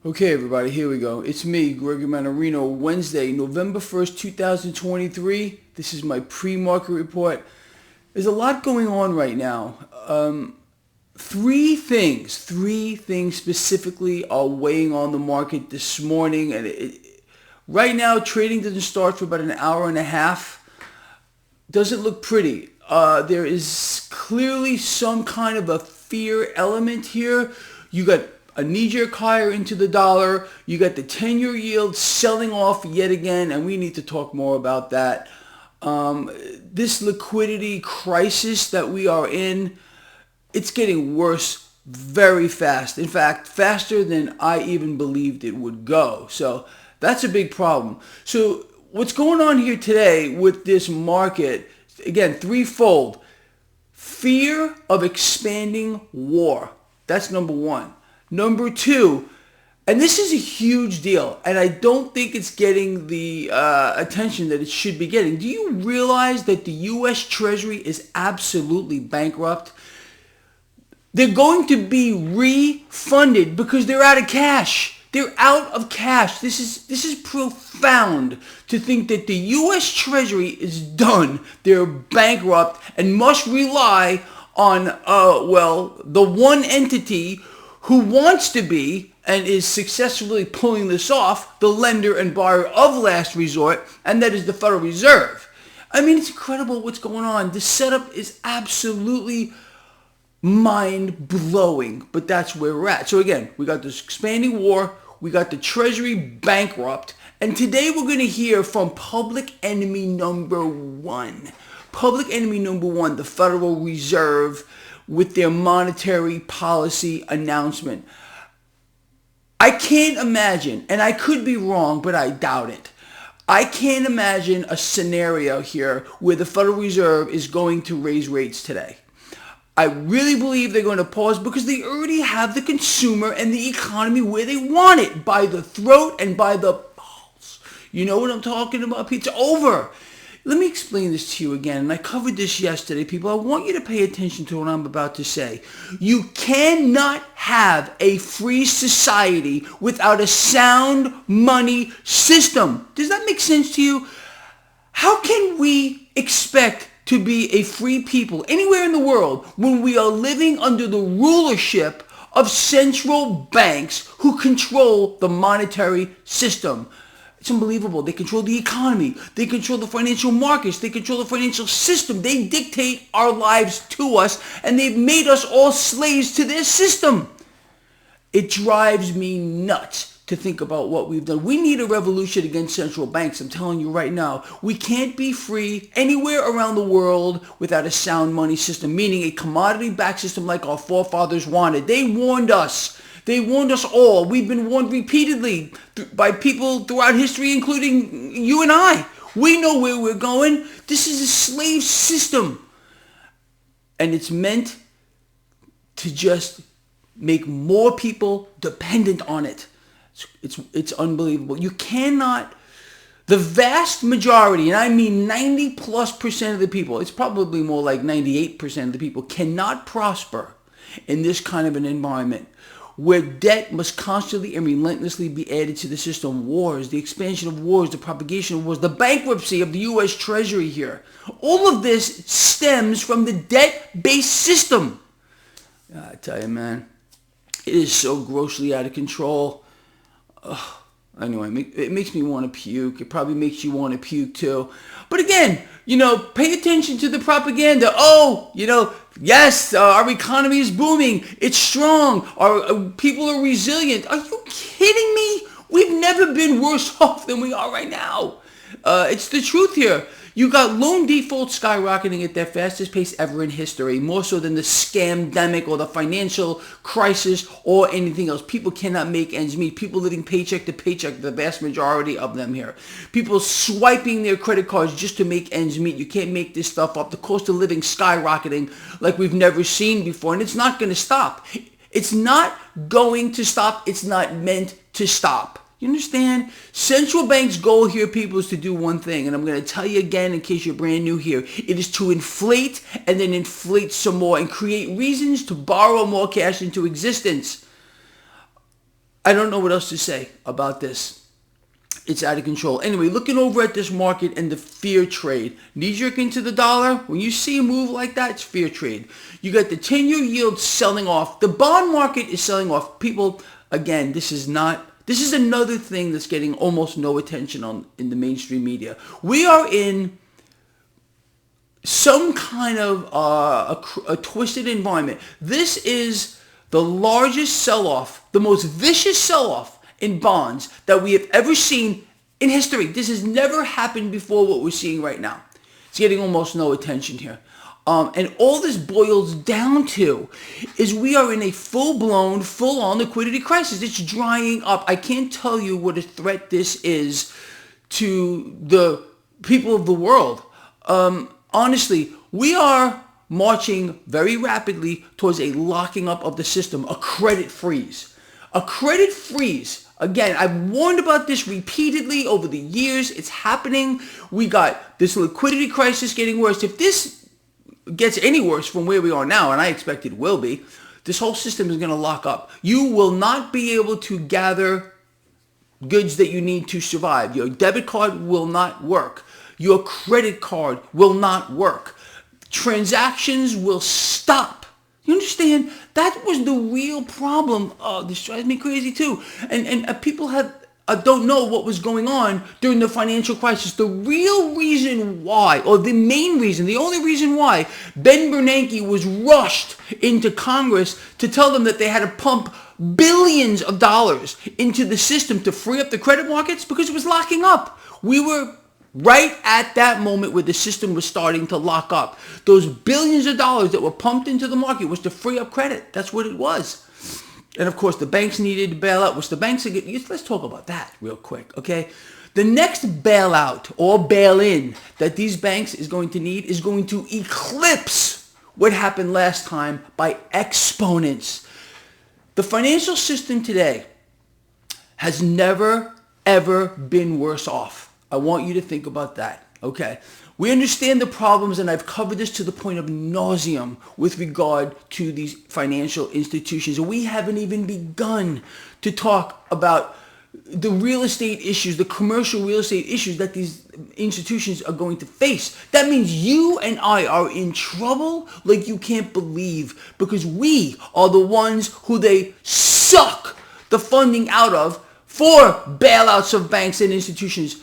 Okay, everybody, here we go. It's me, Gregory Mannarino, Wednesday, November 1st, 2023. This is my pre-market report. There's a lot going on right now. Three things specifically are weighing on the market this morning. And right now, trading doesn't start for about an hour and a half. Doesn't look pretty. There is clearly some kind of a fear element here. You got a knee-jerk higher into the dollar. You got the 10-year yield selling off yet again, and we need to talk more about that. This liquidity crisis that we are in, it's getting worse very fast. In fact, faster than I even believed it would go. So that's a big problem. So what's going on here today with this market, again, threefold. Fear of expanding war. That's number one. Number two, and this is a huge deal, and I don't think it's getting the attention that it should be getting. Do you realize that the U.S. Treasury is absolutely bankrupt? They're going to be refunded because they're out of cash. They're out of cash. This is profound to think that the U.S. Treasury is done. They're bankrupt and must rely on, the one entity who wants to be and is successfully pulling this off, the lender and borrower of last resort, and that is the Federal Reserve. I mean, it's incredible what's going on. The setup is absolutely mind-blowing, but that's where we're at. So again, we got this expanding war, we got the Treasury bankrupt, and today we're going to hear from public enemy number one. Public enemy number one, the Federal Reserve, with their monetary policy announcement. I can't imagine, and I could be wrong, but I doubt it. I can't imagine a scenario here where the Federal Reserve is going to raise rates today. I really believe they're going to pause because they already have the consumer and the economy where they want it, by the throat and by the balls. You know what I'm talking about? It's over. Let me explain this to you again, and I covered this yesterday, people. I want you to pay attention to what I'm about to say. You cannot have a free society without a sound money system. Does that make sense to you? How can we expect to be a free people anywhere in the world when we are living under the rulership of central banks who control the monetary system? It's unbelievable. They control the economy. They control the financial markets. They control the financial system. They dictate our lives to us, and they've made us all slaves to their system. It drives me nuts to think about what we've done. We need a revolution against central banks. I'm telling you right now. We can't be free anywhere around the world without a sound money system, meaning a commodity-backed system like our forefathers wanted. They warned us. They warned us all. We've been warned repeatedly by people throughout history, including you and I. We know where we're going. This is a slave system. And it's meant to just make more people dependent on it. It's unbelievable. You cannot, the vast majority, and I mean 90+% of the people, it's probably more like 98% of the people, cannot prosper in this kind of an environment where debt must constantly and relentlessly be added to the system. Wars, the expansion of wars, the propagation of wars, the bankruptcy of the U.S. Treasury here. All of this stems from the debt-based system. I tell you, man, it is so grossly out of control. Anyway, it makes me want to puke. It probably makes you want to puke too. But again, pay attention to the propaganda. Yes, our economy is booming. It's strong. Our people are resilient. Are you kidding me? We've never been worse off than we are right now. It's the truth here. You got loan defaults skyrocketing at their fastest pace ever in history, more so than the scamdemic or the financial crisis or anything else. People cannot make ends meet. People living paycheck to paycheck, the vast majority of them here. People swiping their credit cards just to make ends meet. You can't make this stuff up. The cost of living skyrocketing like we've never seen before, and it's not going to stop. It's not going to stop. It's not meant to stop. You understand? Central bank's goal here, people, is to do one thing. And I'm going to tell you again in case you're brand new here. It is to inflate and then inflate some more and create reasons to borrow more cash into existence. I don't know what else to say about this. It's out of control. Anyway, looking over at this market and the fear trade. Knee-jerk into the dollar. When you see a move like that, it's fear trade. You got the 10-year yield selling off. The bond market is selling off. People, again, this is another thing that's getting almost no attention in the mainstream media. We are in some kind of a twisted environment. This is the largest sell-off, the most vicious sell-off in bonds that we have ever seen in history. This has never happened before, what we're seeing right now. It's getting almost no attention here. And all this boils down to is we are in a full-blown, full-on liquidity crisis. It's drying up. I can't tell you what a threat this is to the people of the world. Honestly, we are marching very rapidly towards a locking up of the system, a credit freeze. A credit freeze. Again, I've warned about this repeatedly over the years. It's happening. We got this liquidity crisis getting worse. If this gets any worse from where we are now, and I expect it will be, this whole system is going to lock up. You will not be able to gather goods that you need to survive. Your debit card will not work. Your credit card will not work. Transactions will stop. You understand? That was the real problem. Oh, this drives me crazy too. And people don't know what was going on during the financial crisis. The real reason why, or the main reason, the only reason why Ben Bernanke was rushed into Congress to tell them that they had to pump billions of dollars into the system to free up the credit markets, because it was locking up. We were right at that moment where the system was starting to lock up. Those billions of dollars that were pumped into the market was to free up credit. That's what it was. And of course, the banks needed to bail out, which the banks, let's talk about that real quick, okay? The next bailout or bail-in that these banks is going to need is going to eclipse what happened last time by exponents. The financial system today has never, ever been worse off. I want you to think about that, okay? We understand the problems, and I've covered this to the point of nauseum with regard to these financial institutions. And we haven't even begun to talk about the real estate issues, the commercial real estate issues that these institutions are going to face. That means you and I are in trouble like you can't believe, because we are the ones who they suck the funding out of for bailouts of banks and institutions.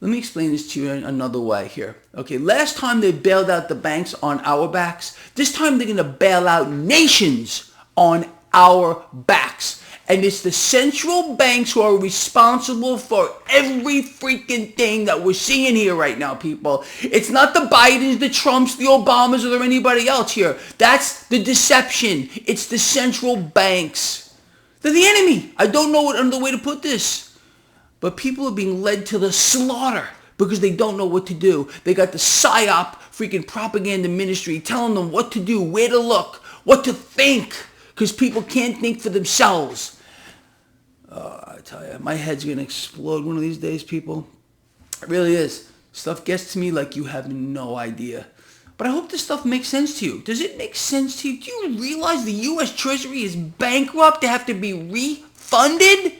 Let me explain this to you in another way here. Okay, last time they bailed out the banks on our backs. This time they're going to bail out nations on our backs. And it's the central banks who are responsible for every freaking thing that we're seeing here right now, people. It's not the Bidens, the Trumps, the Obamas, or anybody else here. That's the deception. It's the central banks. They're the enemy. I don't know what other way to put this. But people are being led to the slaughter because they don't know what to do. They got the PSYOP freaking propaganda ministry telling them what to do, where to look, what to think, because people can't think for themselves. I tell you, my head's going to explode one of these days, people. It really is. Stuff gets to me like you have no idea. But I hope this stuff makes sense to you. Does it make sense to you? Do you realize the U.S. Treasury is bankrupt? They have to be refunded?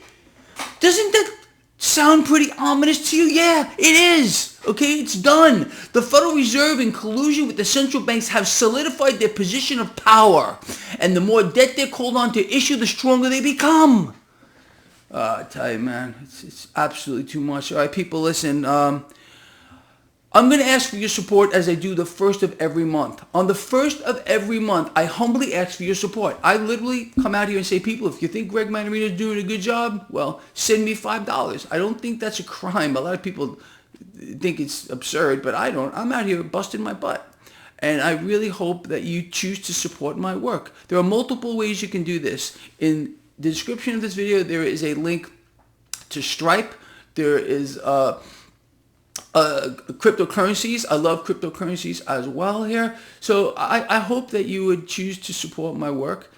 Doesn't that sound pretty ominous to you? Yeah, it is. Okay, it's done. The Federal Reserve, in collusion with the central banks, have solidified their position of power. And the more debt they're called on to issue, the stronger they become. I tell you, man, it's absolutely too much. All right, people, listen. I'm going to ask for your support as I do the first of every month. On the first of every month, I humbly ask for your support. I literally come out here and say, people, if you think Greg Mannarino is doing a good job, well, send me $5. I don't think that's a crime. A lot of people think it's absurd, but I don't. I'm out here busting my butt. And I really hope that you choose to support my work. There are multiple ways you can do this. In the description of this video, there is a link to Stripe. There is cryptocurrencies. I love cryptocurrencies as well here. So I hope that you would choose to support my work.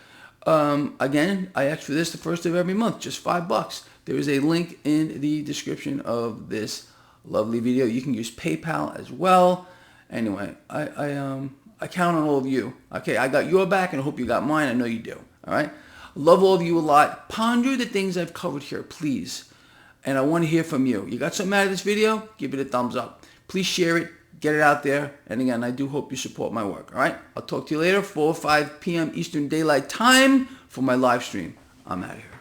Again, I ask for this the first of every month, just $5. There is a link in the description of this lovely video. You can use PayPal as well. Anyway, I count on all of you. Okay, I got your back and I hope you got mine. I know you do. All right. Love all of you a lot. Ponder the things I've covered here, please. And I want to hear from you. You got something out of this video? Give it a thumbs up. Please share it. Get it out there. And again, I do hope you support my work. All right? I'll talk to you later, 4 or 5 p.m. Eastern Daylight Time for my live stream. I'm out of here.